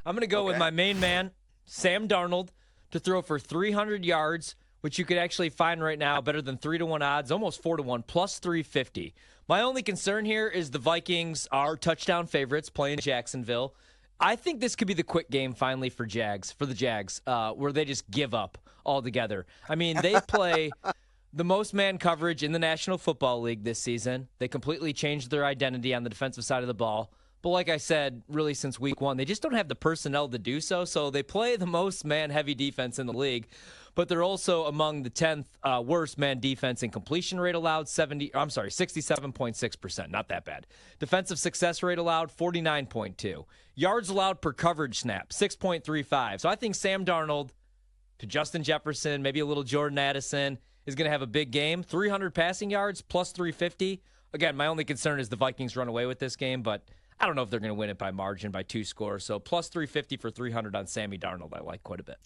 I'm going to go with my main man, Sam Darnold, to throw for 300 yards, which you could actually find right now better than 3-1 odds, almost 4-1, plus 350. My only concern here is the Vikings are touchdown favorites playing Jacksonville. I think this could be the quick game finally for the Jags, where they just give up altogether. I mean, they play the most man coverage in the National Football League this season. They completely changed their identity on the defensive side of the ball. But like I said, really since week one, they just don't have the personnel to do so. So they play the most man-heavy defense in the league, but they're also among the 10th worst man defense in completion rate allowed, 67.6%. Not that bad. Defensive success rate allowed, 49.2. Yards allowed per coverage snap, 6.35. So I think Sam Darnold to Justin Jefferson, maybe a little Jordan Addison, is going to have a big game. 300 passing yards, plus 350. Again, my only concern is the Vikings run away with this game, but I don't know if they're going to win it by margin, by 2 scores. So plus 350 for 300 on Sammy Darnold, I like quite a bit.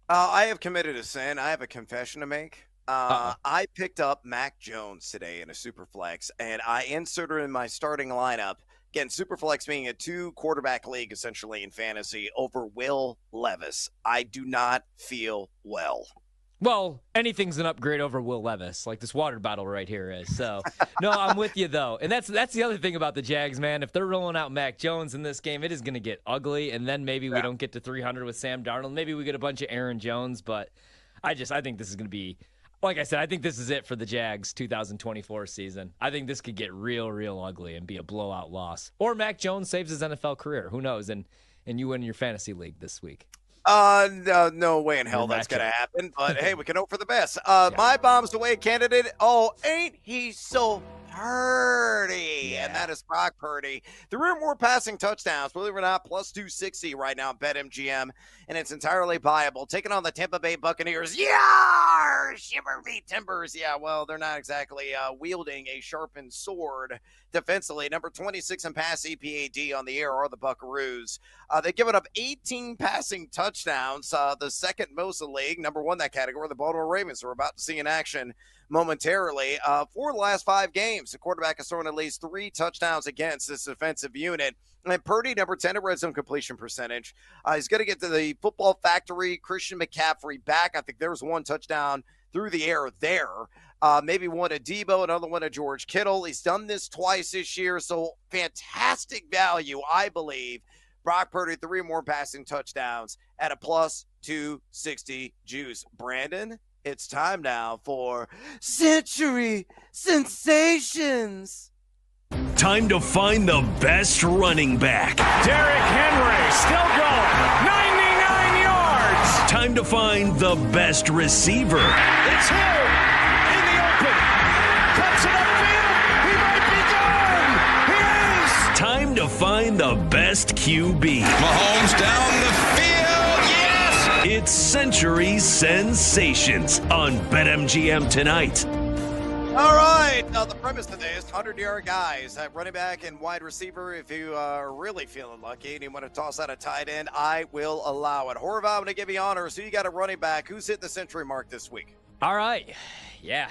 I have committed a sin. I have a confession to make. I picked up Mac Jones today in a Superflex, and I inserted in my starting lineup. Again, Superflex being a 2-quarterback league, essentially, in fantasy, over Will Levis. I do not feel well. Well, anything's an upgrade over Will Levis, like this water bottle right here is. So, no, I'm with you, though. And that's the other thing about the Jags, man. If they're rolling out Mac Jones in this game, it is going to get ugly. And then maybe we don't get to 300 with Sam Darnold. Maybe we get a bunch of Aaron Jones. But I think this is going to be, like I said, I think this is it for the Jags 2024 season. I think this could get real, real ugly and be a blowout loss. Or Mac Jones saves his NFL career. Who knows? And you win your fantasy league this week. No way in hell that's going to happen. But, hey, we can hope for the best. My bomb's away candidate. Oh, ain't he so Purdy? Yeah. And that is Brock Purdy. 3 or more passing touchdowns, believe it or not, plus 260 right now at BetMGM. And it's entirely viable. Taking on the Tampa Bay Buccaneers. Yeah! Shiver me timbers. Yeah, well, they're not exactly wielding a sharpened sword defensively. Number 26 in pass EPAD on the air are the Buckaroos. They've given up 18 passing touchdowns, the second most in the league. Number 1 in that category, the Baltimore Ravens, who we're about to see in action momentarily. For the last 5 games, the quarterback has thrown at least 3 touchdowns against this defensive unit. And Purdy, number 10 in red zone completion percentage. He's going to get to the football factory, Christian McCaffrey back. I think there was 1 touchdown through the air there. Maybe one to Debo, another one to George Kittle. He's done this twice this year, so fantastic value, I believe. Brock Purdy, 3 more passing touchdowns at a plus 260 juice. Brandon, it's time now for Century Sensations. Time to find the best running back. Derrick Henry still going. 99 yards. Time to find the best receiver. It's Hill in the open. Cuts it upfield. He might be gone. He is. Time to find the best QB. Mahomes down the field. Yes. It's Century Sensations on BetMGM tonight. All right. Now, the premise today is 100-yard guys at running back and wide receiver. If you are really feeling lucky and you want to toss out a tight end, I will allow it. Horvat, I'm going to give you honors. Who you got a running back? Who's hit the century mark this week? All right. Yeah.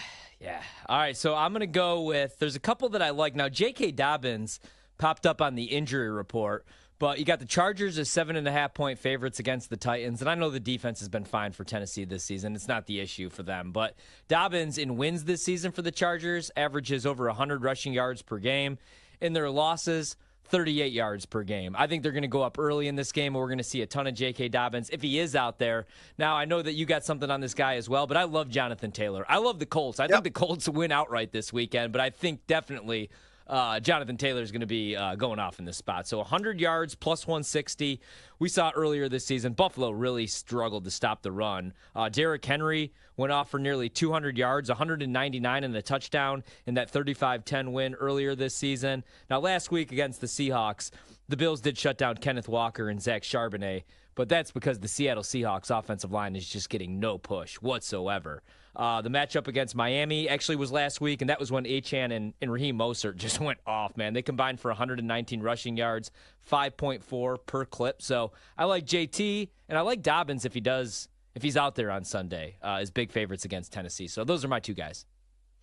All right, so I'm going to go with, there's a couple that I like. Now, J.K. Dobbins popped up on the injury report, but you got the Chargers as 7.5-point favorites against the Titans. And I know the defense has been fine for Tennessee this season. It's not the issue for them. But Dobbins in wins this season for the Chargers averages over 100 rushing yards per game. In their losses, 38 yards per game. I think they're going to go up early in this game, and we're going to see a ton of J.K. Dobbins if he is out there. Now, I know that you got something on this guy as well, but I love Jonathan Taylor. I love the Colts. I think the Colts win outright this weekend, but I think definitely Jonathan Taylor is going to be going off in this spot. So 100 yards plus 160. We saw earlier this season, Buffalo really struggled to stop the run. Derrick Henry went off for nearly 200 yards, 199 and a touchdown in that 35-10 win earlier this season. Now, last week against the Seahawks, the Bills did shut down Kenneth Walker and Zach Charbonnet, but that's because the Seattle Seahawks offensive line is just getting no push whatsoever. The matchup against Miami actually was last week, and that was when Achane and Raheem Mostert just went off, man. They combined for 119 rushing yards, 5.4 per clip. So I like JT, and I like Dobbins if he's out there on Sunday, as big favorites against Tennessee. So those are my 2 guys.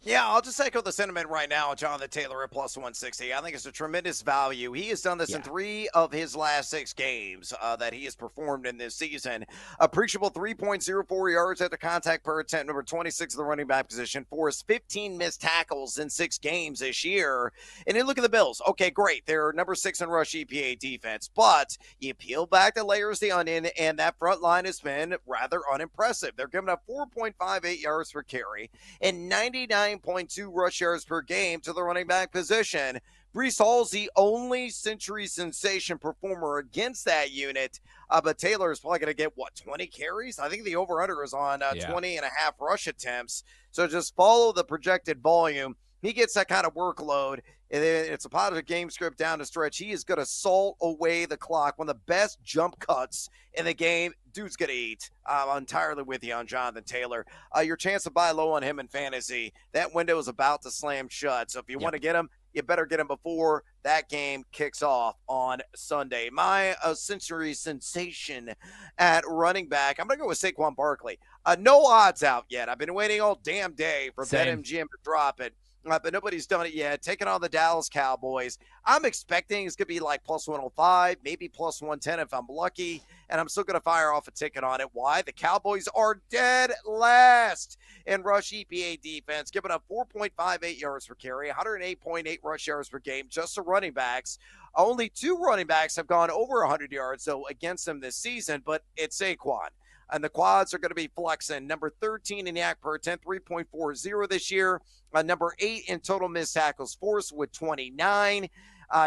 Yeah, I'll just echo the sentiment right now. Jonathan Taylor at plus 160. I think it's a tremendous value. He has done this in 3 of his last 6 games that he has performed in this season. Appreciable 3.04 yards after contact per attempt, number 26 of the running back position, forced 15 missed tackles in 6 games this year. And then look at the Bills. Okay, great. They're number 6 in rush EPA defense, but you peel back the layers of the onion, and that front line has been rather unimpressive. They're giving up 4.58 yards per carry and 99.2 rush yards per game to the running back position. Breece Hall's the only century sensation performer against that unit, but Taylor is probably going to get, 20 carries? I think the over-under is on 20 and a half rush attempts. So just follow the projected volume. He gets that kind of workload, and it's a positive game script down the stretch. He is going to salt away the clock. One of the best jump cuts in the game. Dude's going to eat. I'm entirely with you on Jonathan Taylor. Your chance to buy low on him in fantasy, that window is about to slam shut. So if you want to get him, you better get him before that game kicks off on Sunday. My century sensation at running back, I'm going to go with Saquon Barkley. No odds out yet. I've been waiting all damn day for BetMGM to drop it. But nobody's done it yet. Taking on the Dallas Cowboys. I'm expecting it's going to be like plus 105, maybe plus 110 if I'm lucky. And I'm still going to fire off a ticket on it. Why? The Cowboys are dead last in rush EPA defense, giving up 4.58 yards per carry, 108.8 rush yards per game, just the running backs. Only 2 running backs have gone over 100 yards, so against them this season, but it's Saquon. And the quads are going to be flexing. Number 13 in yak per attempt, 3.40 this year. Number 8 in total missed tackles forced with 29.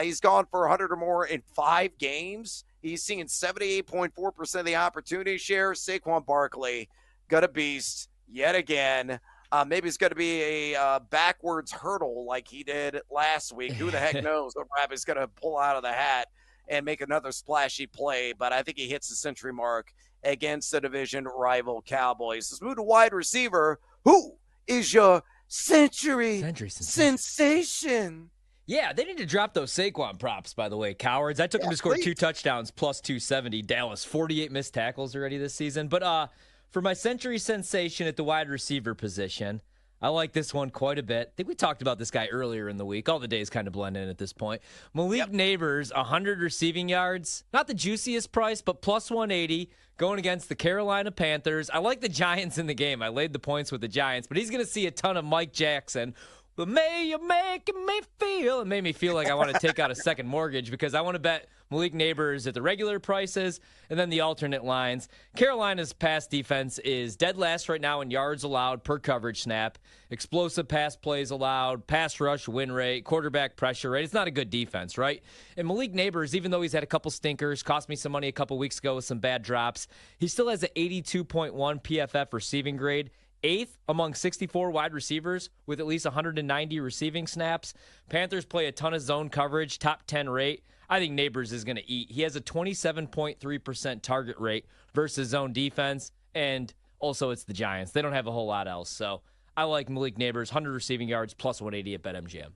He's gone for 100 or more in 5 games. He's seeing 78.4% of the opportunity share. Saquon Barkley, got a beast yet again. Maybe it's going to be a backwards hurdle like he did last week. Who the heck knows what Rabbit's going to pull out of the hat and make another splashy play. But I think he hits the century mark against the division rival Cowboys. Let's move to wide receiver. Who is your century sensation? Yeah, they need to drop those Saquon props, by the way, cowards. I took him to score 2 touchdowns, plus 270. Dallas, 48 missed tackles already this season. But for my century sensation at the wide receiver position, I like this one quite a bit. I think we talked about this guy earlier in the week. All the days kind of blend in at this point. Malik Nabers, 100 receiving yards. Not the juiciest price, but plus 180 going against the Carolina Panthers. I like the Giants in the game. I laid the points with the Giants, but he's going to see a ton of Mike Jackson. But may you making me feel. It made me feel like I want to take out a second mortgage because I want to bet Malik Nabers at the regular prices and then the alternate lines. Carolina's pass defense is dead last right now in yards allowed per coverage snap, explosive pass plays allowed, pass rush win rate, quarterback pressure rate. It's not a good defense, right? And Malik Nabers, even though he's had a couple stinkers, cost me some money a couple weeks ago with some bad drops, he still has an 82.1 PFF receiving grade. 8th among 64 wide receivers with at least 190 receiving snaps. Panthers play a ton of zone coverage, top 10 rate. I think Nabers is going to eat. He has a 27.3% target rate versus zone defense, and also it's the Giants. They don't have a whole lot else. So I like Malik Nabers, 100 receiving yards, plus 180 at BetMGM.